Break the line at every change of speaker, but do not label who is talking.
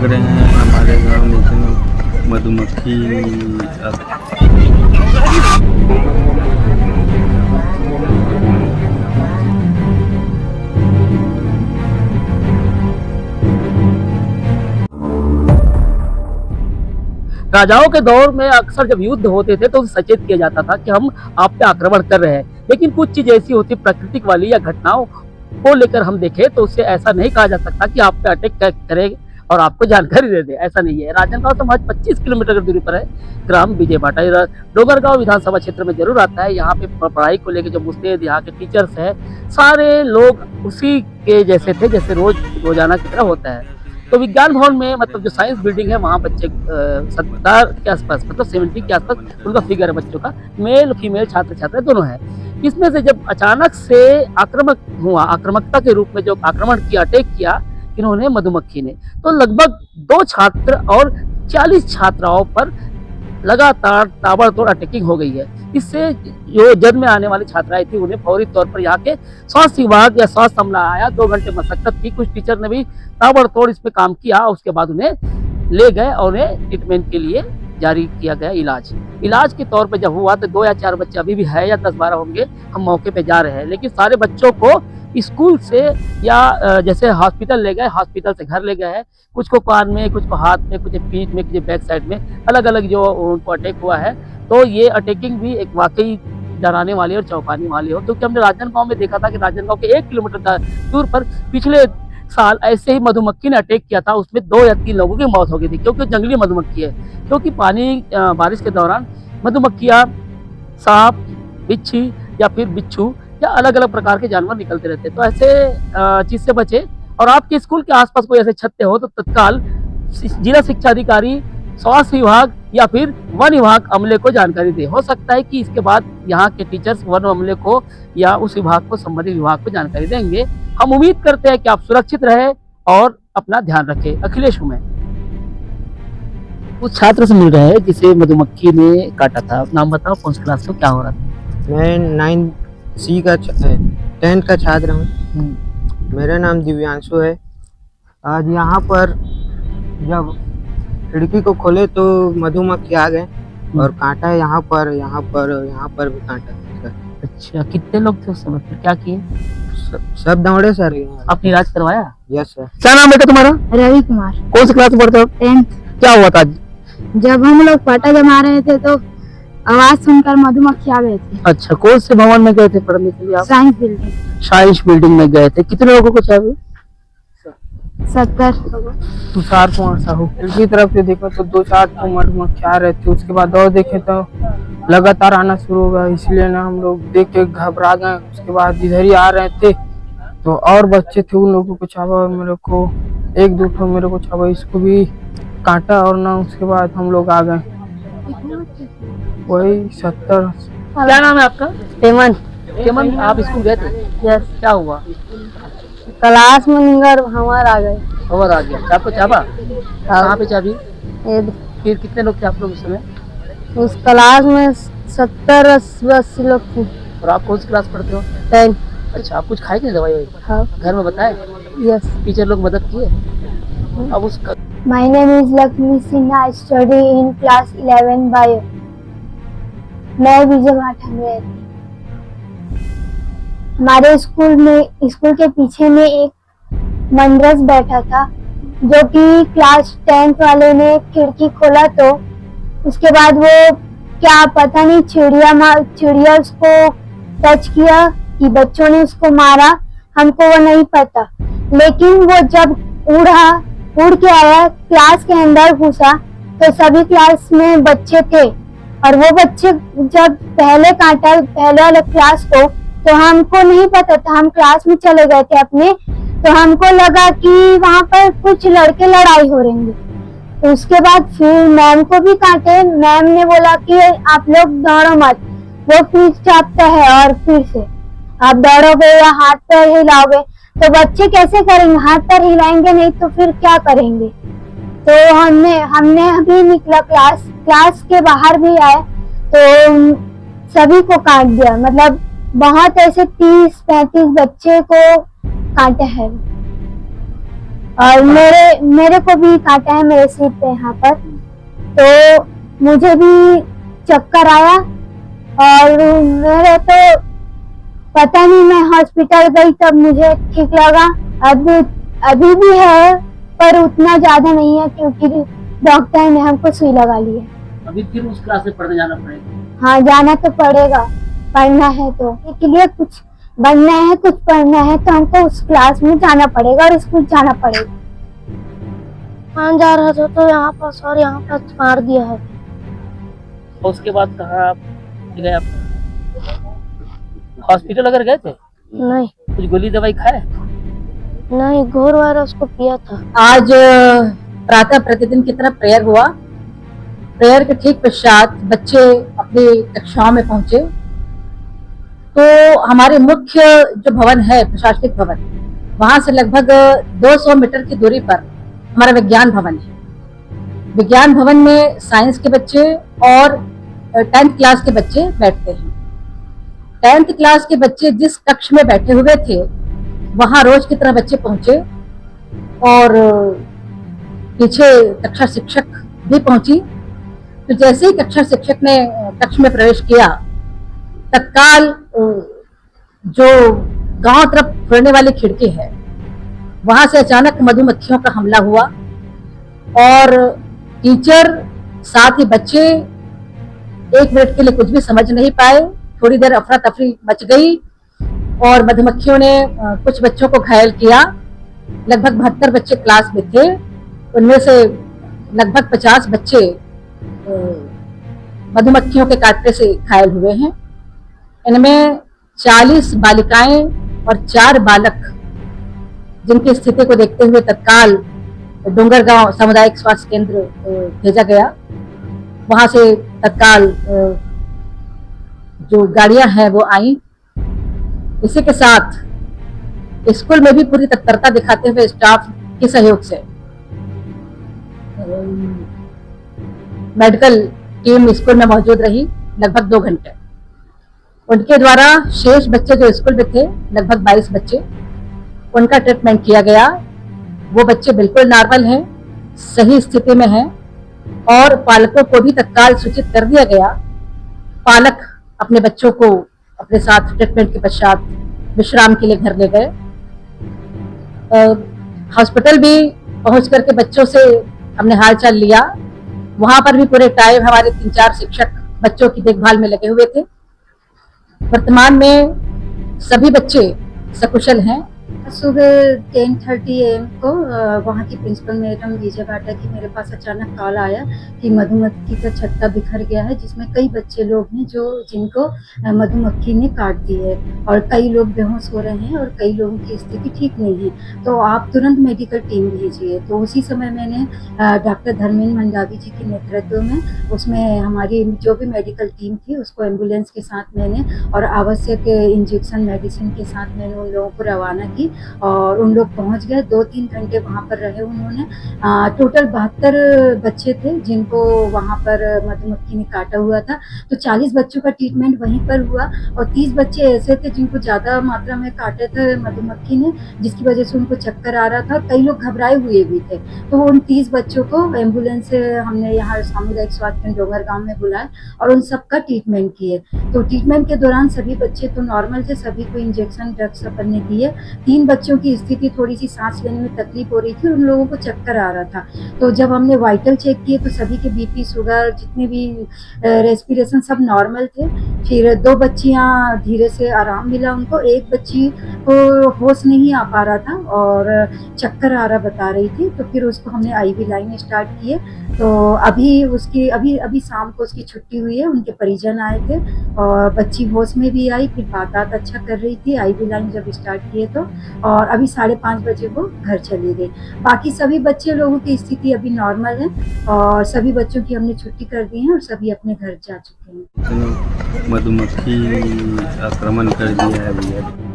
लग रहे हैं हमारे गांव में मधुमक्खी
राजाओं के दौर में अक्सर जब युद्ध होते थे तो उसे सचेत किया जाता था कि हम आप पे आक्रमण कर रहे हैं, लेकिन कुछ चीज ऐसी होती प्राकृतिक वाली या घटनाओं को लेकर हम देखें तो उससे ऐसा नहीं कहा जा सकता कि आप पे अटैक करे और आपको जानकारी दे दे। ऐसा नहीं है। राजनांदगांव से महज 25 किलोमीटर की दूरी पर है ग्राम विजयभाटा। डोगरगांव विधानसभा क्षेत्र में जरूर आता है। यहाँ पे पढ़ाई को लेकर जो मुस्तैद यहाँ के टीचर्स है सारे लोग उसी के जैसे थे जैसे रोजाना की तरह होता है। तो विज्ञान भवन में मतलब जो साइंस बिल्डिंग है वहाँ बच्चे 70 के आसपास मतलब 70 के आसपास उनका फिगर है बच्चों का, मेल फीमेल छात्र छात्रा दोनों है। इसमें से जब अचानक से आक्रामकता के रूप में जो आक्रमण किया, अटैक किया इन्होंने मधुमक्खी ने, तो लगभग 2 छात्र और 40 छात्राओं पर लगातार ताबड़तोड़ अटैकिंग हो गई है। इससे जो जद में आने वाली छात्राएं थी उन्हें फौरी तौर पर यहाँ के स्वास्थ्य विभाग या स्वास्थ्य अमला आया, 2 घंटे मशक्कत की, कुछ टीचर ने भी ताबड़तोड़ इस पे काम किया। उसके बाद उन्हें ले गए और उन्हें ट्रीटमेंट के लिए जारी किया गया इलाज के तौर पे जब हुआ तो 2 या 4 बच्चे अभी भी है या 10-12 होंगे, हम मौके पे जा रहे हैं। लेकिन सारे बच्चों को स्कूल से या जैसे हॉस्पिटल ले गए, हॉस्पिटल से घर ले गए हैं। कुछ को कान में, कुछ को हाथ में, कुछ पीठ में, कुछ बैक साइड में, अलग अलग जो उनको अटैक हुआ है। तो ये अटैकिंग भी एक वाकई डराने वाली और चौंकाने वाली हो, क्योंकि हमने राजनांदगांव में देखा था कि राजनांदगांव के 1 किलोमीटर दूर पर पिछले साल ऐसे ही मधुमक्खी ने अटैक किया था। उसमें 2 या 3 लोगों की मौत हो गई थी, क्योंकि जंगली मधुमक्खी है। क्योंकि बारिश के दौरान मधुमक्खियाँ, सांप, बिच्छी या फिर बिच्छू या अलग अलग प्रकार के जानवर निकलते रहते हैं। तो ऐसे चीज से बचे। और आपके स्कूल के आसपास कोई ऐसे छत्ते हो तो तत्काल जिला शिक्षा अधिकारी, स्वास्थ्य विभाग या फिर वन विभाग अमले को जानकारी दे। हो सकता है कि इसके बाद यहाँ के टीचर्स वन अमले को या उस विभाग को, संबंधित विभाग को जानकारी देंगे। हम उम्मीद करते हैं कि आप सुरक्षित रहे और अपना ध्यान रखें। अखिलेश हूं मैं। उस छात्र से मिल रहे हैं जिसे मधुमक्खी ने काटा था। नाम बताओ, कौन सी क्लास में क्या हो रहा था?
मैं 9C का 10th का छात्र हूँ। मेरा नाम दिव्यांशु है। आज यहाँ पर जब खिड़की को खोले तो मधुमक्खी आ गए और कांटा है यहाँ पर भी कांटा।
अच्छा, कितने लोग थे उस समय? फिर क्या किए?
सब दौड़े सर।
आपने इलाज करवाया?
Yes sir.
क्या नाम बेटा तुम्हारा?
रवि कुमार।
कौन सी क्लास में पढ़ते हो?
10th।
क्या हुआ था?
जब हम लोग पाटा जमा रहे थे तो आवाज सुनकर मधुमक्खी आ गए थे।
अच्छा, कौन से भवन में गए थे पढ़ने के लिए आप?
Science building.
साइंस बिल्डिंग में गए थे। कितने लोगों को चाहिए?
70।
तुषार कुमार साहू। की तरफ से देखा तो 2-4 तो मधुमक्खी आ रहे थे। उसके बाद और देखे तो लगातार आना शुरू हो गया, इसलिए ना हम लोग देख के घबरा गए। उसके बाद इधर ही आ रहे थे तो और बच्चे थे, उन लोगों को छापा और मेरे को 1-2 ठो मेरे को छापा, इसको भी काटा और ना उसके बाद हम लोग आ गए। वही 70।
क्या नाम है आपका?
हेमंत।
हेमंत, आप स्कूल गए थे?
यस।
क्या हुआ?
क्लास में हमारे आ गए।
खबर आ गया, आपको चाबा? कहाँ पे चाबी? फिर कितने लोग थे आप लोग उस समय?
उस क्लास में 70-80 लोग थे।
और आप कौन सी क्लास पढ़ते हो?
10।
अच्छा, आप कुछ खाए कि दवाई?
हाँ।
घर में बताए?
यस।
टीचर लोग मदद किए? अब उस
My name is Lakshmi Sinha. I study in class 11 bio. मैं विजयभाटा में रहती हूँ। हमारे स्कूल के पीछे में एक मनरस बैठा था, जो कि क्लास 10th वाले ने खिड़की खोला तो उसके बाद वो क्या पता नहीं चिड़िया उसको टच किया कि बच्चों ने उसको मारा, हमको वो नहीं पता। लेकिन वो जब उड़ के आया, क्लास के अंदर घुसा तो सभी क्लास में बच्चे थे और वो बच्चे जब पहले काटा पहले वाले क्लास को तो हमको नहीं पता था। हम क्लास में चले गए थे अपने, तो हमको लगा कि वहाँ पर कुछ लड़के लड़ाई हो रही है। तो उसके बाद फिर मैम को भी काटे। मैम ने बोला कि आप लोग दौड़ो मत, वो फिर चापता है और फिर से आप दौड़ोगे या हाथ पैर हिलाओगे तो बच्चे कैसे करेंगे? हाथ पैर हिलाएंगे नहीं तो फिर क्या करेंगे? तो हमने अभी निकला, क्लास के बाहर भी आए तो सभी को काट दिया। मतलब बहुत ऐसे 30-35 बच्चे को काटे हैं। और मेरे को भी काटा है मेरे सीट पे यहाँ पर, तो मुझे भी चक्कर आया और मेरे तो पता नहीं, मैं हॉस्पिटल गई तब मुझे ठीक लगा। अभी भी है पर उतना ज्यादा नहीं है क्योंकि डॉक्टर ने हमको सुई लगा ली है।
अभी फिर उस क्लास में पढ़ने जाना पड़ेगा।
हाँ, जाना तो पड़ेगा, पढ़ना है तो के लिए कुछ बनना है, कुछ पढ़ना है तो हमको उस क्लास में जाना पड़ेगा और स्कूल जाना पड़ेगा। हाँ, जा रहा था तो यहाँ पर और यहाँ पर मार दिया है।
और उसके बाद कहाँ आप गए? आप हॉस्पिटल अगर गए थे?
नहीं
कुछ गोली दवाई खाए?
नहीं, घोर वायरस को पिया था।
आज प्रातः प्रतिदिन की तरह प्रेयर हुआ। प्रेयर के ठीक पश्चात बच्चे अपनी कक्षाओं में पहुंचे तो हमारे मुख्य जो भवन है, प्रशासनिक भवन, वहां से लगभग 200 मीटर की दूरी पर हमारा विज्ञान भवन है। विज्ञान भवन में साइंस के बच्चे और 10th क्लास के बच्चे बैठते हैं। 10th क्लास के बच्चे जिस कक्ष में बैठे हुए थे वहां रोज की तरह बच्चे पहुंचे और पीछे कक्षा शिक्षक भी पहुंची। तो जैसे ही कक्षा शिक्षक ने कक्ष में प्रवेश किया, तत्काल जो गांव तरफ खुलने वाली खिड़की है वहां से अचानक मधुमक्खियों का हमला हुआ और टीचर साथ ही बच्चे 1 मिनट के लिए कुछ भी समझ नहीं पाए। थोड़ी देर अफरा तफरी मच गई और मधुमक्खियों ने कुछ बच्चों को घायल किया। लगभग 72 बच्चे क्लास में थे, उनमें से लगभग 50 बच्चे मधुमक्खियों के काटने से घायल हुए हैं। इनमें 40 बालिकाएं और 4 बालक, जिनकी स्थिति को देखते हुए तत्काल डोंगरगांव सामुदायिक स्वास्थ्य केंद्र भेजा गया। वहां से तत्काल जो गाड़ियां हैं वो आई। इसी के साथ स्कूल में भी पूरी तत्परता दिखाते हुए स्टाफ के सहयोग से मेडिकल टीम स्कूल में मौजूद रही लगभग 2 घंटे। उनके द्वारा शेष बच्चे जो स्कूल में थे, लगभग 22 बच्चे, उनका ट्रीटमेंट किया गया। वो बच्चे बिल्कुल नॉर्मल हैं, सही स्थिति में हैं और पालकों को भी तत्काल सूचित कर दिया गया। पालक अपने बच्चों को अपने साथ ट्रीटमेंट के पश्चात विश्राम के लिए घर ले गए। हॉस्पिटल भी पहुंच करके बच्चों से हमने हालचाल लिया। वहां पर भी पूरे टाइम हमारे 3-4 शिक्षक बच्चों की देखभाल में लगे हुए थे। वर्तमान में सभी बच्चे सकुशल हैं।
सुबह 10:30 AM को वहाँ की प्रिंसिपल मैडम विजय बाटा की मेरे पास अचानक कॉल आया कि मधुमक्खी का छत्ता बिखर गया है, जिसमें कई बच्चे लोग हैं जिनको मधुमक्खी ने काट दी है और कई लोग बेहोश हो रहे हैं और कई लोगों की स्थिति ठीक नहीं है, तो आप तुरंत मेडिकल टीम भेजिए। तो उसी समय मैंने डॉक्टर धर्मेंद्र मंडावी जी के नेतृत्व में, उसमें हमारी जो भी मेडिकल टीम थी उसको एम्बुलेंस के साथ मैंने और आवश्यक इंजेक्शन मेडिसिन के साथ मैंने उन लोगों को रवाना की और उन लोग पहुंच गए। 2-3 घंटे वहां पर रहे उन्होंने। टोटल 72 बच्चे थे जिनको वहां पर मधुमक्खी ने काटा हुआ था। तो 40 बच्चों का ट्रीटमेंट वहीं पर हुआ और 30 बच्चे ऐसे थे जिनको ज्यादा मात्रा में काटे थे मधुमक्खी ने, जिसकी वजह से उनको चक्कर आ रहा था और कई लोग घबराए हुए भी थे। तो उन 30 बच्चों को एम्बुलेंस से हमने यहाँ सामुदायिक स्वास्थ्य केंद्र डोंगरगांव में बुलाया और उन सबका ट्रीटमेंट किए। तो ट्रीटमेंट के दौरान सभी बच्चे तो नॉर्मल थे, सभी को इंजेक्शन ड्रग्स अपन ने दिए। 3 बच्चों की स्थिति थोड़ी सी सांस लेने में तकलीफ हो रही थी, उन लोगों को चक्कर आ रहा था। तो जब हमने वाइटल चेक किए तो सभी के बीपी, शुगर, जितने भी रेस्पिरेशन सब नॉर्मल थे। फिर 2 बच्चियां धीरे से आराम मिला उनको, एक बच्ची को होश नहीं आ पा रहा था और चक्कर आ रहा बता रही थी। तो फिर उसको हमने IV लाइन स्टार्ट किए। तो अभी शाम को उसकी छुट्टी हुई है, उनके परिजन आए थे और बच्ची होश में भी आई, फिर बात अच्छा कर रही थी। IV लाइन जब स्टार्ट किए तो और अभी 5:30 बजे वो घर चली गई। बाकी सभी बच्चे लोगों की स्थिति अभी नॉर्मल है और सभी बच्चों की हमने छुट्टी कर दी है और सभी अपने घर जा चुके हैं।
मधुमक्खी आक्रमण कर दिया है भैया।